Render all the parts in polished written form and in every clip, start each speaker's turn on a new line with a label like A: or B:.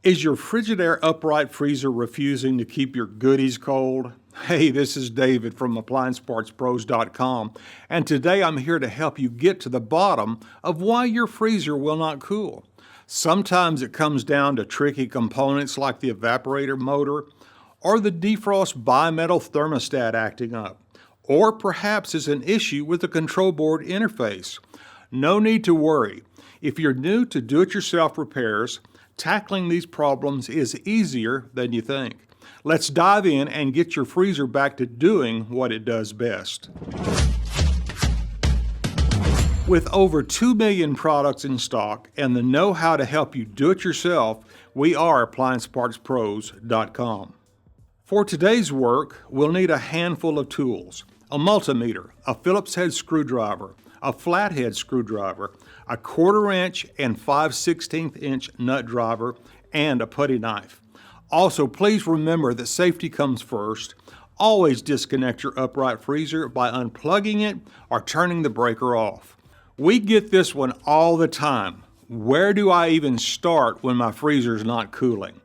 A: Is your Frigidaire upright freezer refusing to keep your goodies cold? Hey, this is David from AppliancePartsPros.com, and today I'm here to help you get to the bottom of why your freezer will not cool. Sometimes it comes down to tricky components like the evaporator motor, or the defrost bimetal thermostat acting up, or perhaps it's an issue with the control board interface. No need to worry. If you're new to do-it-yourself repairs, tackling these problems is easier than you think. Let's dive in and get your freezer back to doing what it does best. With over 2 million products in stock and the know-how to help you do it yourself, we are AppliancePartsPros.com. For today's work, we'll need a handful of tools: a multimeter, a Phillips head screwdriver, a flathead screwdriver, a 1/4 inch and 5/16 inch nut driver, and a putty knife. Also, please remember that safety comes first. Always disconnect your upright freezer by unplugging it or turning the breaker off. We get this one all the time. Where do I even start when my freezer's not cooling?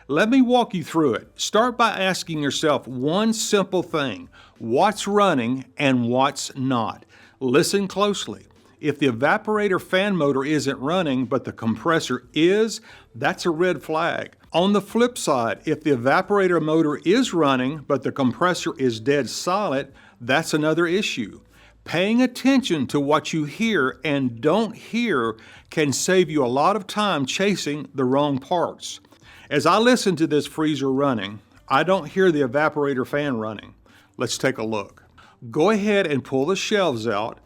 A: Let me walk you through it. Start by asking yourself one simple thing: what's running and what's not? Listen closely. If the evaporator fan motor isn't running but the compressor is, that's a red flag. On the flip side, if the evaporator motor is running but the compressor is dead silent, that's another issue. Paying attention to what you hear and don't hear can save you a lot of time chasing the wrong parts. As I listen to this freezer running, I don't hear the evaporator fan running. Let's take a look. Go ahead and pull the shelves out.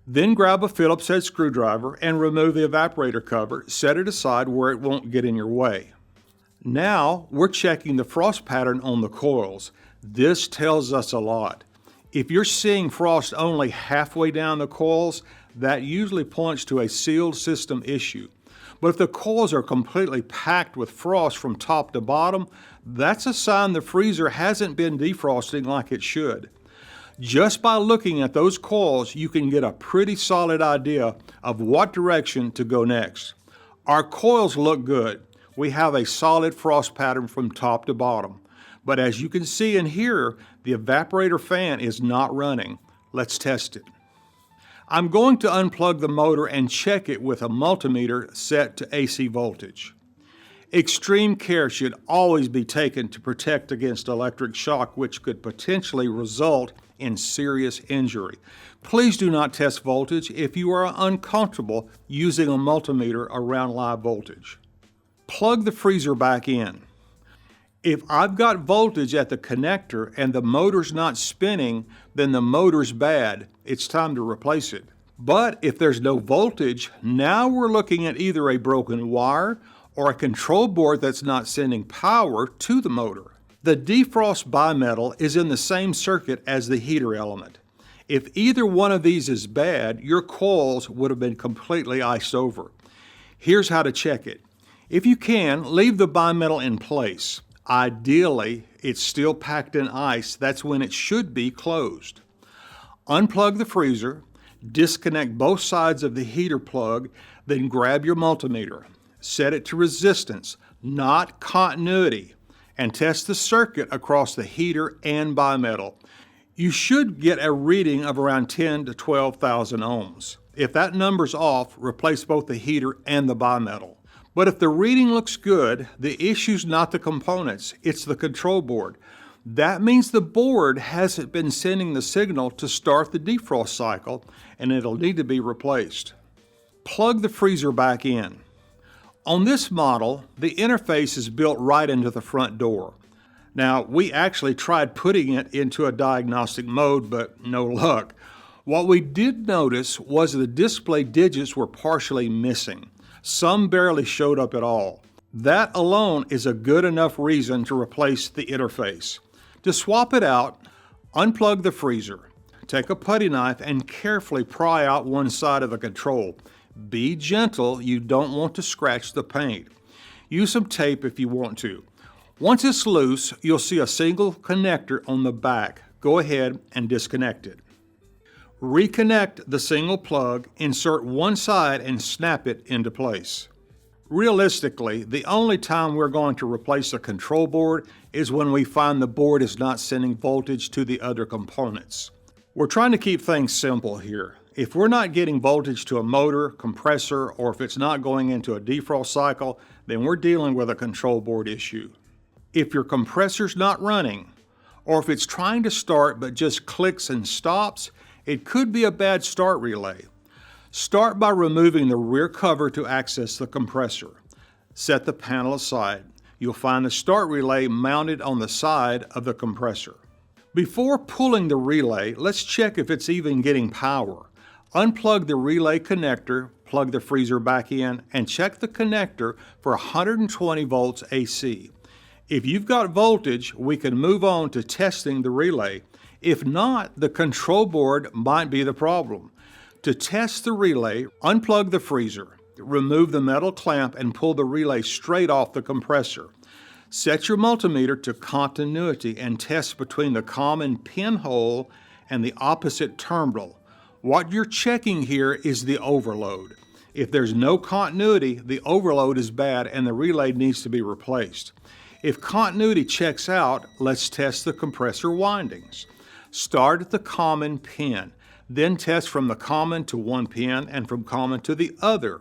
A: Then grab a Phillips head screwdriver and remove the evaporator cover. Set it aside where it won't get in your way. Now we're checking the frost pattern on the coils. This tells us a lot. If you're seeing frost only halfway down the coils, that usually points to a sealed system issue. But if the coils are completely packed with frost from top to bottom, that's a sign the freezer hasn't been defrosting like it should. Just by looking at those coils, you can get a pretty solid idea of what direction to go next. Our coils look good. We have a solid frost pattern from top to bottom. But as you can see and hear, the evaporator fan is not running. Let's test it. I'm going to unplug the motor and check it with a multimeter set to AC voltage. Extreme care should always be taken to protect against electric shock, which could potentially result in serious injury. Please do not test voltage if you are uncomfortable using a multimeter around live voltage. Plug the freezer back in. If I've got voltage at the connector and the motor's not spinning, then the motor's bad. It's time to replace it. But if there's no voltage, now we're looking at either a broken wire or a control board that's not sending power to the motor. The defrost bimetal is in the same circuit as the heater element. If either one of these is bad, your coils would have been completely iced over. Here's how to check it. If you can, leave the bimetal in place. Ideally, it's still packed in ice. That's when it should be closed. Unplug the freezer, disconnect both sides of the heater plug, then grab your multimeter. Set it to resistance, not continuity, and test the circuit across the heater and bimetal. You should get a reading of around 10 to 12,000 ohms. If that number's off, replace both the heater and the bimetal. But if the reading looks good, the issue's not the components, it's the control board. That means the board hasn't been sending the signal to start the defrost cycle, and it'll need to be replaced. Plug the freezer back in. On this model, the interface is built right into the front door. Now, we actually tried putting it into a diagnostic mode, but no luck. What we did notice was the display digits were partially missing. Some barely showed up at all. That alone is a good enough reason to replace the interface. To swap it out, unplug the freezer. Take a putty knife and carefully pry out one side of the control. Be gentle, you don't want to scratch the paint. Use some tape if you want to. Once it's loose, you'll see a single connector on the back. Go ahead and disconnect it. Reconnect the single plug, insert one side and snap it into place. Realistically, the only time we're going to replace a control board is when we find the board is not sending voltage to the other components. We're trying to keep things simple here. If we're not getting voltage to a motor, compressor, or if it's not going into a defrost cycle, then we're dealing with a control board issue. If your compressor's not running, or if it's trying to start but just clicks and stops, it could be a bad start relay. Start by removing the rear cover to access the compressor. Set the panel aside. You'll find the start relay mounted on the side of the compressor. Before pulling the relay, let's check if it's even getting power. Unplug the relay connector, plug the freezer back in, and check the connector for 120 volts AC. If you've got voltage, we can move on to testing the relay. If not, the control board might be the problem. To test the relay, unplug the freezer, remove the metal clamp, and pull the relay straight off the compressor. Set your multimeter to continuity and test between the common pinhole and the opposite terminal. What you're checking here is the overload. If there's no continuity, the overload is bad and the relay needs to be replaced. If continuity checks out, let's test the compressor windings. Start at the common pin, then test from the common to one pin and from common to the other.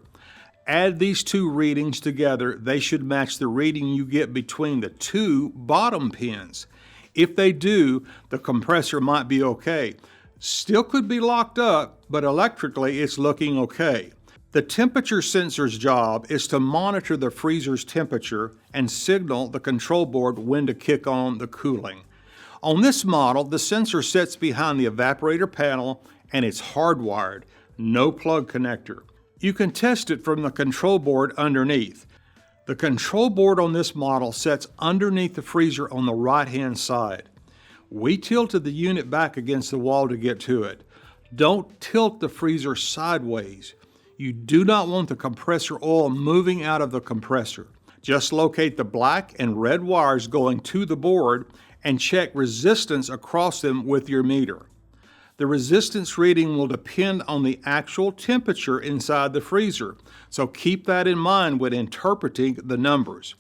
A: Add these two readings together. They should match the reading you get between the two bottom pins. If they do, the compressor might be okay. Still could be locked up, but electrically it's looking okay. The temperature sensor's job is to monitor the freezer's temperature and signal the control board when to kick on the cooling. On this model, the sensor sits behind the evaporator panel and it's hardwired, no plug connector. You can test it from the control board underneath. The control board on this model sits underneath the freezer on the right-hand side. We tilted the unit back against the wall to get to it. Don't tilt the freezer sideways. You do not want the compressor oil moving out of the compressor. Just locate the black and red wires going to the board and check resistance across them with your meter. The resistance reading will depend on the actual temperature inside the freezer, so keep that in mind when interpreting the numbers.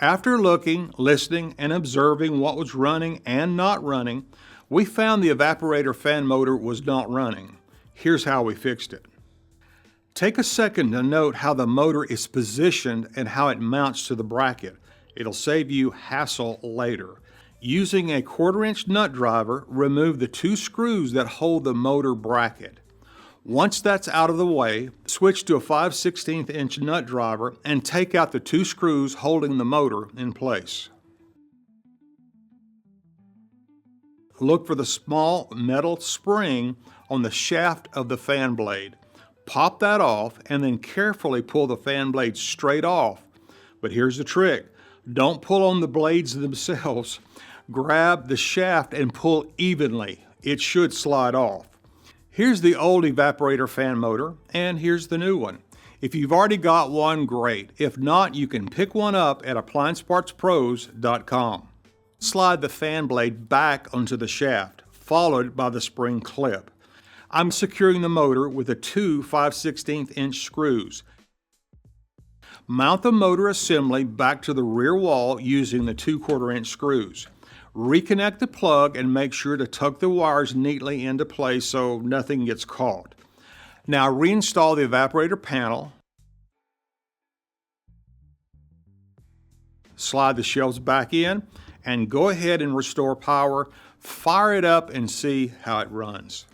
A: After looking, listening, and observing what was running and not running, we found the evaporator fan motor was not running. Here's how we fixed it. Take a second to note how the motor is positioned and how it mounts to the bracket. It'll save you hassle later. Using a 1/4-inch nut driver, remove the two screws that hold the motor bracket. Once that's out of the way, switch to a 5/16 inch nut driver and take out the two screws holding the motor in place. Look for the small metal spring on the shaft of the fan blade. Pop that off and then carefully pull the fan blade straight off. But here's the trick. Don't pull on the blades themselves. Grab the shaft and pull evenly. It should slide off. Here's the old evaporator fan motor, and here's the new one. If you've already got one, great. If not, you can pick one up at appliancepartspros.com. Slide the fan blade back onto the shaft, followed by the spring clip. I'm securing the motor with the two 5/16 inch screws. Mount the motor assembly back to the rear wall using the two 1/4 inch screws. Reconnect the plug and make sure to tuck the wires neatly into place so nothing gets caught. Now reinstall the evaporator panel. Slide the shelves back in and go ahead and restore power. Fire it up and see how it runs.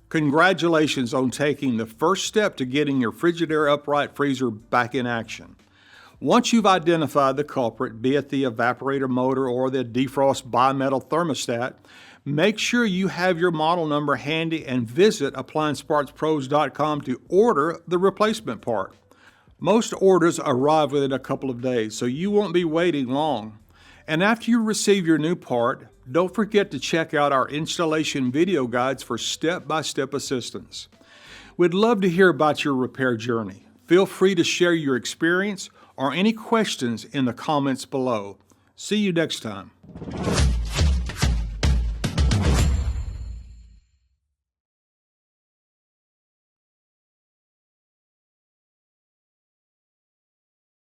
A: Congratulations on taking the first step to getting your Frigidaire upright freezer back in action. Once you've identified the culprit, be it the evaporator motor or the defrost bimetal thermostat, make sure you have your model number handy and visit appliancepartspros.com to order the replacement part. Most orders arrive within a couple of days, so you won't be waiting long. And after you receive your new part, don't forget to check out our installation video guides for step-by-step assistance. We'd love to hear about your repair journey. Feel free to share your experience or any questions in the comments below. See you next time.